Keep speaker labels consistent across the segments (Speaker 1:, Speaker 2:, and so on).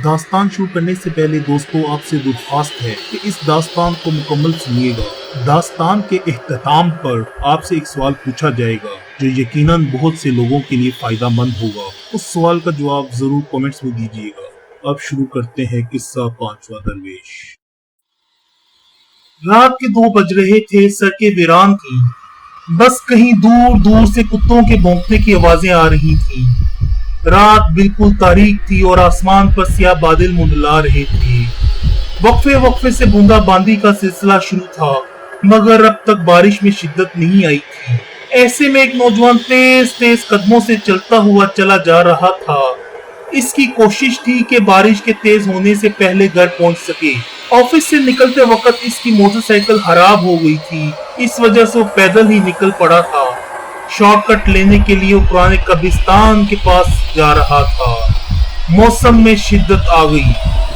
Speaker 1: दास्तान शुरू करने से पहले दोस्तों आपसे दरख्वास्त है कि इस दास्तान को मुकम्मल सुनिएगा। दास्तान के इख्तिताम पर आपसे एक सवाल पूछा जाएगा जो यकीनन बहुत से लोगों के लिए फायदा मंद होगा। उस सवाल का जवाब जरूर कमेंट्स में दीजिएगा। अब शुरू करते हैं किस्सा पांचवा दरवेश। रात के 2 बज रहे थे, सड़कें वीरान थी। बस कहीं दूर दूर से कुत्तों के भौंकने की आवाजें आ रही थी। रात बिल्कुल तारीक थी और आसमान पर स्याह बादल मुंडला रहे थे। वक्फे वक्फे से बूंदाबांदी का सिलसिला शुरू था, मगर अब तक बारिश में शिद्दत नहीं आई थी। ऐसे में एक नौजवान तेज तेज कदमों से चलता हुआ चला जा रहा था। इसकी कोशिश थी कि बारिश के तेज होने से पहले घर पहुंच सके। ऑफिस से निकलते वक्त इसकी मोटरसाइकिल खराब हो गई थी, इस वजह से वो पैदल ही निकल पड़ा था। शॉर्टकट लेने के लिए वो पुराने कब्रिस्तान के पास जा रहा था। मौसम में शिद्दत आ गई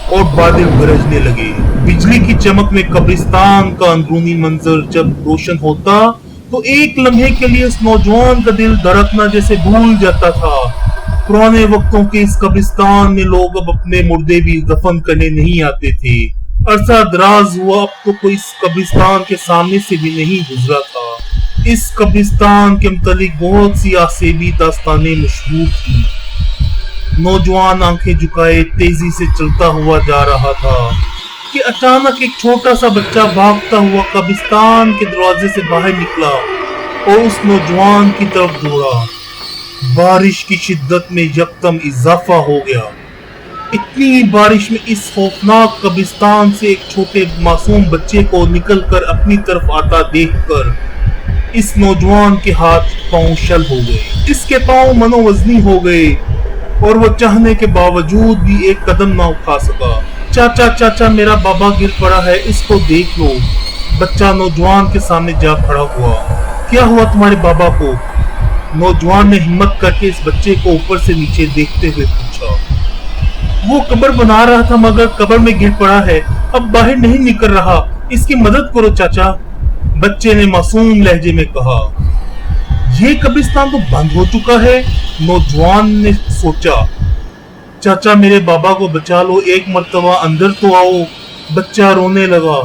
Speaker 1: और बादल गरजने लगे। बिजली की चमक में कब्रिस्तान का अंदरूनी मंजर जब रोशन होता तो एक लम्हे के लिए उस नौजवान का दिल धड़कना जैसे भूल जाता था। पुराने वक्तों के इस कब्रिस्तान में लोग अब अपने मुर्दे भी दफन करने नहीं आते थे। अरसा दराज हुआ अब तो कोई इस कब्रिस्तान के सामने से भी नहीं गुजरा था। इस कब्रिस्तान के मुतालिक बहुत सी आसेबी दास्तानें मशहूर थी। नौजवान आंखें झुकाए तेजी से चलता हुआ जा रहा था कि अचानक एक छोटा सा बच्चा भागता हुआ कब्रिस्तान के दरवाजे से बाहर निकला और उस नौजवान की तरफ दौड़ा। बारिश की शिद्दत में यकदम इजाफा हो गया। इतनी बारिश में इस खौफनाक कब्रिस्तान से एक छोटे मासूम बच्चे को निकलकर अपनी तरफ आता देखकर इस नौजवान के हाथ पांव शल हो गए। इसके पांव मनोवजनी हो गए और वो चाहने के बावजूद भी एक कदम ना उठा सका। चाचा चाचा मेरा बाबा गिर पड़ा है, इसको देख लो। बच्चा नौजवान के सामने जा खड़ा हुआ। क्या हुआ तुम्हारे बाबा को? नौजवान ने हिम्मत करके इस बच्चे को ऊपर से नीचे देखते हुए पूछा। वो कब्र बना रहा था मगर कब्र में गिर पड़ा है, अब बाहर नहीं निकल रहा, इसकी मदद करो चाचा, बच्चे ने मासूम लहजे में कहा। ये कब्रिस्तान तो बंद हो चुका है, नौजवान ने सोचा। चाचा मेरे बाबा को बचा लो, एक मर्तबा अंदर तो आओ। बच्चा रोने लगा।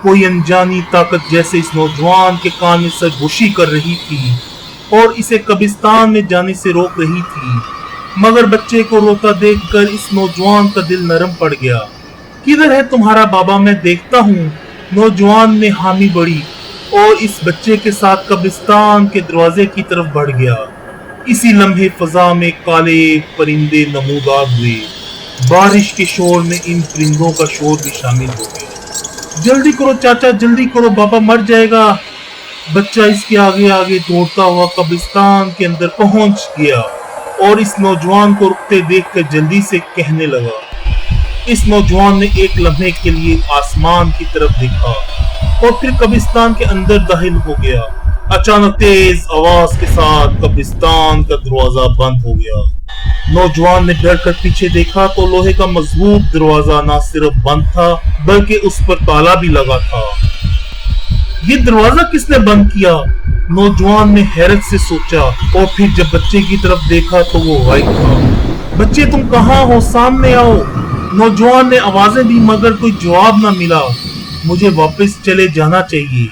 Speaker 1: कोई अनजानी ताकत जैसे इस नौजवान के कान में सरगोशी कर रही थी और इसे कब्रिस्तान में जाने से रोक रही थी। मगर बच्चे को रोता देखकर इस नौजवान का दिल नरम पड़ गया। किधर है तुम्हारा बाबा, मैं देखता हूँ। नौजवान ने हामी बढ़ी और इस बच्चे के साथ कब्रिस्तान के दरवाजे की तरफ बढ़ गया। इसी लम्हे फजा में काले परिंदे नमूदार हुए। बारिश के शोर में इन परिंदों का शोर भी शामिल हो गया। जल्दी करो चाचा, जल्दी करो, बाबा मर जाएगा। बच्चा इसके आगे आगे दौड़ता हुआ कब्रिस्तान के अंदर पहुंच गया और इस नौजवान को रुकते देखकर जल्दी से कहने लगा। इस नौजवान ने एक लम्हे के लिए आसमान की तरफ देखा और फिर कब्रिस्तान के अंदर दाखिल हो गया। अचानक तेज आवाज के साथ कब्रिस्तान का दरवाजा बंद हो गया। नौजवान ने डर कर पीछे देखा तो लोहे का मजबूत दरवाजा न सिर्फ बंद था बल्कि उस पर ताला भी लगा था। ये दरवाजा किसने बंद किया? नौजवान ने हैरत से सोचा और फिर जब बच्चे की तरफ देखा तो वो गायब था। बच्चे तुम कहाँ हो, सामने आओ। नौजवान ने आवाजें दी मगर कोई जवाब न मिला। मुझे वापस चले जाना चाहिए,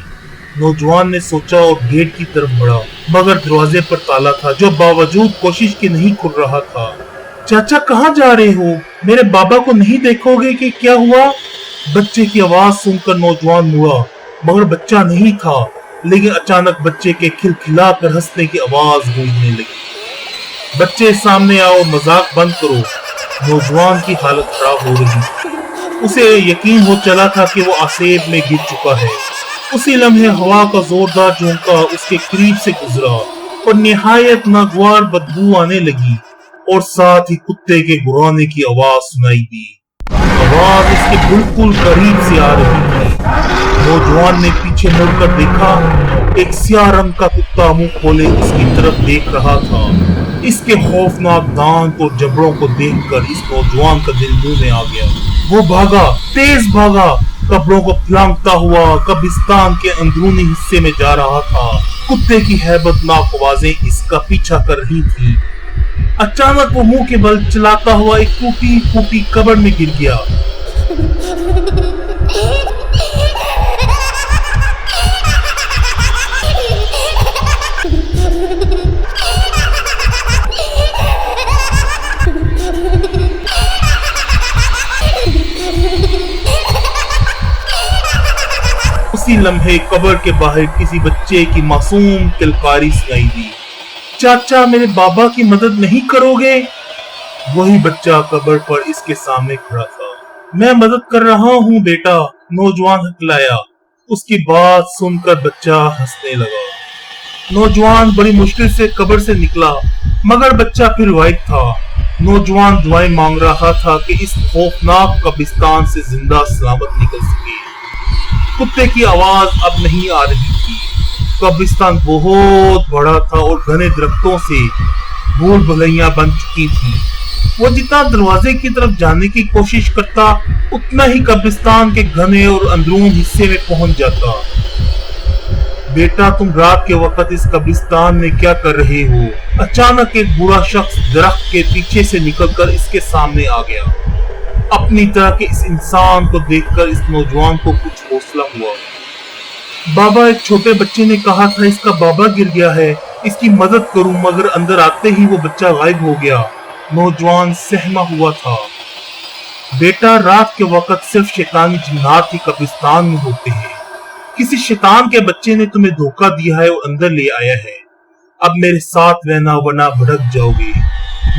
Speaker 1: नौजवान ने सोचा और गेट की तरफ बढ़ा, मगर दरवाजे पर ताला था जो बावजूद कोशिश के नहीं खुल रहा था। चाचा कहाँ जा रहे हो? मेरे बाबा को नहीं देखोगे कि क्या हुआ? बच्चे की आवाज सुनकर नौजवान मुड़ा मगर बच्चा नहीं था। लेकिन अचानक बच्चे के खिलखिला कर हंसने की आवाज गूंजने लगी। बच्चे सामने आओ, मजाक बंद करो। नौजवान की हालत खराब हो रही थी। उसे यकीन हो चला था कि वो आसेब में गिर चुका है। उसी लम्हे हवा का जोरदार झोंका उसके करीब से गुजरा और निहायत नागवार बदबू आने लगी और साथ ही कुत्ते के गुर्राने की आवाज सुनाई दी। आवाज इसके बिल्कुल करीब से आ रही थी। नौजवान ने पीछे मुड़कर देखा, एक स्याह रंग का कुत्ता मुंह खोले उसकी तरफ देख रहा था। इसके खौफनाक दांत और जबड़ों को देखकर इस नौजवान का दिल मुंह में आ गया। वो भागा, तेज भागा, कब्रों को फलांगता हुआ कब्रिस्तान के अंदरूनी हिस्से में जा रहा था। कुत्ते की हैबतनाक आवाजें इसका पीछा कर रही थी। अचानक वो मुंह के बल चलाता हुआ एक टूटी फूटी कब्र में गिर गया। उसी लम्हे कब्र के बाहर किसी बच्चे की मासूम किलकारी सुनाई दी। चाचा, मेरे बाबा की मदद नहीं करोगे? वही बच्चा कब्र पर इसके सामने खड़ा था। मैं मदद कर रहा हूँ बेटा, नौजवान हकलाया। उसकी बात सुनकर बच्चा हंसने लगा। नौजवान बड़ी मुश्किल से कब्र से निकला, मगर बच्चा फिर वाहिद था। नौजवान दुआएं मांग रहा था कि इस खौफनाक कब्रिस्तान से जिंदा सलामत निकल सके। कुत्ते की आवाज अब नहीं आ रही थी। कब्रिस्तान बहुत बड़ा था और घने दरख्तों से भूल भुलैया बन चुकी थी। वो जितना दरवाजे की तरफ जाने की कोशिश करता, उतना ही कब्रिस्तान के घने और अंदरून हिस्से में पहुंच जाता। बेटा, तुम रात के वक्त इस कब्रिस्तान में क्या कर रहे हो? अचानक एक बूढ़ा शख्स दरख्त के पीछे से निकलकर इसके सामने आ गया। अपनी तरह के इस इंसान को देखकर इस नौजवान को कुछ हौसला हुआ। बाबा, एक छोटे बच्चे ने कहा था इसका बाबा गिर गया है, इसकी मदद करूं, मगर अंदर आते ही वो बच्चा गायब हो गया। नौजवान सहमा हुआ था। बेटा, रात के वक्त सिर्फ शैतानी जिन्नात ही कब्रिस्तान में होते हैं। किसी शैतान के बच्चे ने तुम्हें धोखा दिया है और अंदर ले आया है। अब मेरे साथ रहना, वरना भड़क जाओगे।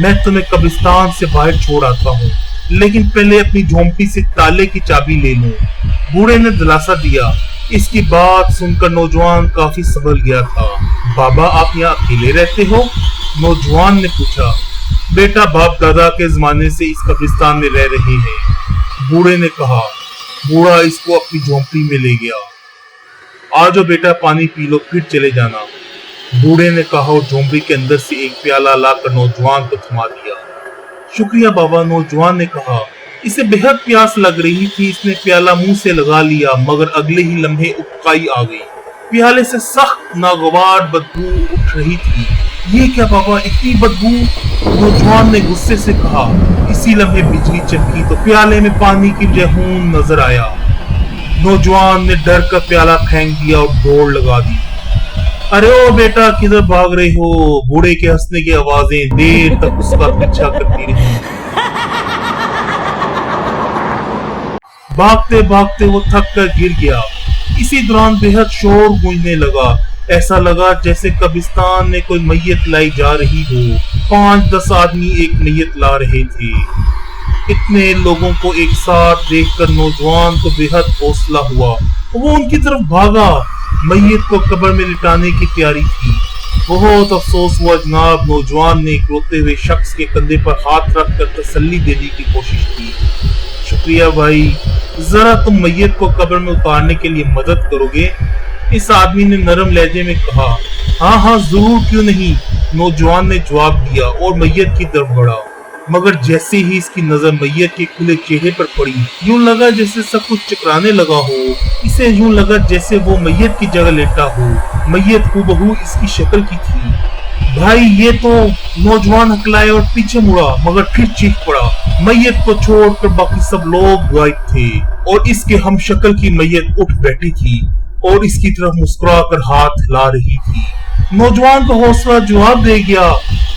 Speaker 1: मैं तुम्हें कब्रिस्तान से बाहर छोड़ आता हूँ, लेकिन पहले अपनी झोंपड़ी से ताले की चाबी ले लूं। बूढ़े ने दिलासा दिया। इसकी बात सुनकर नौजवान काफी संभल गया था। बाबा, आप यहाँ अकेले रहते हो? नौजवान ने पूछा। बेटा, बाप दादा के जमाने से इस कब्रिस्तान में रह रहे हैं, बूढ़े ने कहा। बूढ़ा इसको अपनी झोंपड़ी में ले गया। आ जाओ बेटा, पानी पी लो, फिर चले जाना, बूढ़े ने कहा और झोंपड़ी के अंदर से एक प्याला लाकर नौजवान को थमा दिया। शुक्रिया बाबा, नौजवान ने कहा। इसे बेहद प्यास लग रही थी। इसने प्याला मुंह से लगा लिया, मगर अगले ही लम्हे उबकाई आ गई। प्याले से सख्त नागवार बदबू उठ रही थी। ये क्या बाबा, इतनी बदबू? नौजवान ने गुस्से से कहा। इसी लम्हे बिजली चमकी तो प्याले में पानी की जहून नजर आया। नौजवान ने डर कर प्याला फेंक दिया और दौड़ लगा दी। अरे ओ बेटा, किधर भाग रहे हो? बूढ़े के हंसने की आवाजें देर तक उसका पीछा करती रही। भागते भागते वो थक कर गिर गया। इसी दौरान बेहद शोर गूंजने लगा। ऐसा लगा जैसे कब्रिस्तान में कोई मैयत लाई जा रही हो। 5-10 आदमी एक मैयत ला रहे थे। इतने लोगों को एक साथ देखकर नौजवान को बेहद हौसला हुआ। वो उनकी तरफ भागा। मैयत को कब्र में लिटाने की तैयारी थी। बहुत अफसोस हुआ जनाब, नौजवान ने रोते हुए शख्स के कंधे पर हाथ रखकर तसल्ली देने की कोशिश की। शुक्रिया भाई, जरा तुम मैयत को कब्र में उतारने के लिए मदद करोगे? इस आदमी ने नरम लहजे में कहा। हाँ हाँ जरूर, क्यों नहीं, नौजवान ने जवाब दिया और मैयत की तरफ बढ़ा। मगर जैसे ही इसकी नजर मैयत के खुले चेहरे पर पड़ी, यूं लगा जैसे सब कुछ चकराने लगा हो। इसे यूं लगा जैसे वो मैयत की जगह लेटा हो। मैयत हूबहू इसकी शक्ल की थी। भाई ये तो, नौजवान हकलाए और पीछे मुड़ा, मगर फिर चीख पड़ा। मैयत को छोड़कर बाकी सब लोग गायब थे और इसके हम शक्ल की मैयत उठ बैठी थी और इसकी तरफ मुस्कुराकर हाथ हिला रही थी। नौजवान को हौसला जवाब दे गया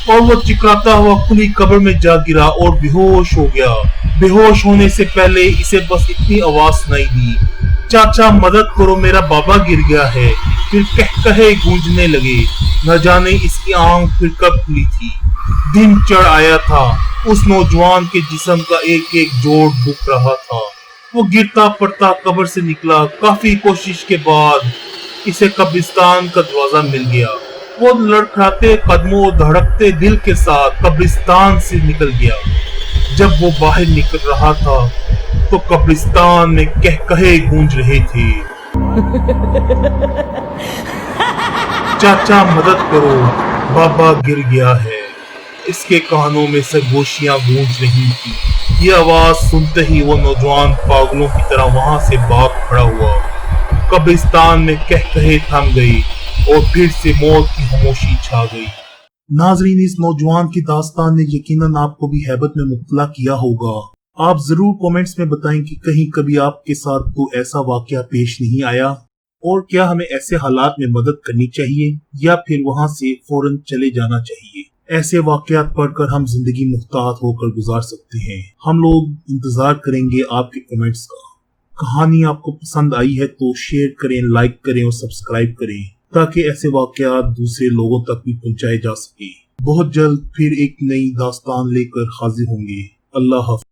Speaker 1: और वो चिकराता हुआ खुली कब्र में जा गिरा और बेहोश हो गया। बेहोश होने से पहले इसे बस इतनी आवाज सुनाई दी, चाचा मदद करो, मेरा बाबा गिर गया है। फिर कहे गूंजने लगे। न जाने इसकी आंख फिर कब खुली थी। दिन चढ़ आया था। उस नौजवान के जिस्म का एक एक जोड़ दुख रहा था। वो गिरता पड़ता कब्र से निकला। काफी कोशिश के बाद इसे कब्रिस्तान का दरवाजा मिल गया। वो लड़खड़ाते कदमों और धड़कते दिल के साथ कब्रिस्तान से निकल गया। जब वो बाहर निकल रहा था तो कब्रिस्तान में कहे गूंज रहे थे, चाचा मदद करो, बाबा गिर गया है। इसके कानों में सरगोशियां गूंज रही थी। ये आवाज सुनते ही वो नौजवान पागलों की तरह वहां से भाग खड़ा हुआ। कब्रिस्तान में कहे थम गई और फिर से मौत की खामोशी छा गई। नाजरीन, इस नौजवान की दास्तान ने यकीनन आपको भी हैबत में मुब्तला किया होगा। आप जरूर कमेंट्स में बताएं कि कहीं कभी आपके साथ तो ऐसा वाकया पेश नहीं आया, और क्या हमें ऐसे हालात में मदद करनी चाहिए या फिर वहां से फौरन चले जाना चाहिए। ऐसे वाकयात पढ़कर हम जिंदगी मुख्तात होकर गुजार सकते हैं। हम लोग इंतजार करेंगे आपके कमेंट्स का। कहानी आपको पसंद आई है तो शेयर करें, लाइक करें और सब्सक्राइब करें, ताकि ऐसे वाकयात दूसरे लोगों तक भी पहुंचाए जा सके। बहुत जल्द फिर एक नई दास्तान लेकर हाजिर होंगे। अल्लाह हाफ़िज़।